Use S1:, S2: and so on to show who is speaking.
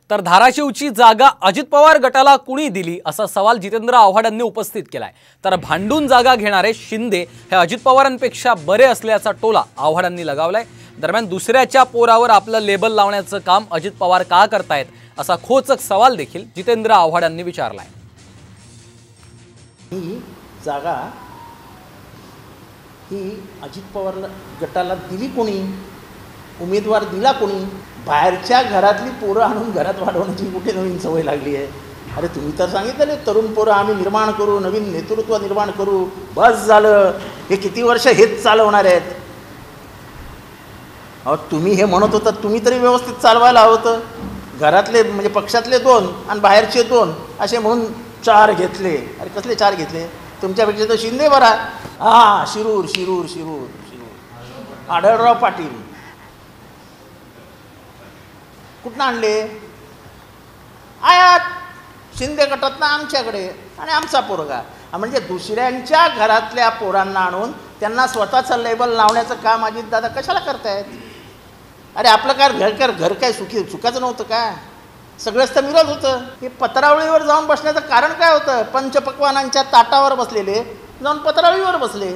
S1: तर धाराशिवची जागा अजित पवार गटाला कुणी दिली असा सवाल जितेंद्र आव्हाडांनी उपस्थित केलाय। तर भांडून जागा घेणारे शिंदे हे अजित पवारांपेक्षा बरे असल्याचा टोला आव्हाडांनी लगावलाय। दरम्यान दुसऱ्याच्या पोरावर आपलं लेबल लावण्याचं काम अजित पवार का करतायत असा खोचक सवाल देखील जितेंद्र आव्हाडांनी विचारलाय।
S2: ही जागा ही अजित पवार गटाला दिली कोणी, उमेदवार दिला कोणी? बाहेरच्या घरातली पोरं आणून घरात वाढवण्याची कुठे नवीन सवय लागली आहे? अरे तुम्ही तर सांगितलं तरुण पोरं आम्ही निर्माण करू, नवीन नेतृत्व निर्माण करू, बस झालं, हे किती वर्ष हेच चालवणार आहेत? अहो तुम्ही हे म्हणत होता, तुम्ही तरी व्यवस्थित चालवायला हवं। घरातले म्हणजे पक्षातले 2 आणि बाहेरचे 2 असे म्हणून 4 घेतले। अरे कसले 4 घेतले? तुमच्यापेक्षा तर शिंदे बरा। हां, शिरूर शिरूर शिरूर शिरूर आढळराव पाटील कुठनं आणले? आयात शिंदे गटातनं आमच्याकडे, आणि आमचा पोरगा म्हणजे दुसऱ्यांच्या घरातल्या पोरांना आणून त्यांना स्वतःचं लेबल लावण्याचं काम अजित दादा कशाला करतायत? अरे आपलं काय घर काय सुखाचं नव्हतं का? सगळंच तर मिळत होतं। हे पत्रावळीवर जाऊन बसण्याचं कारण काय होतं? पंचपक्वानांच्या ताटावर बसलेले जाऊन पत्रावळीवर बसले।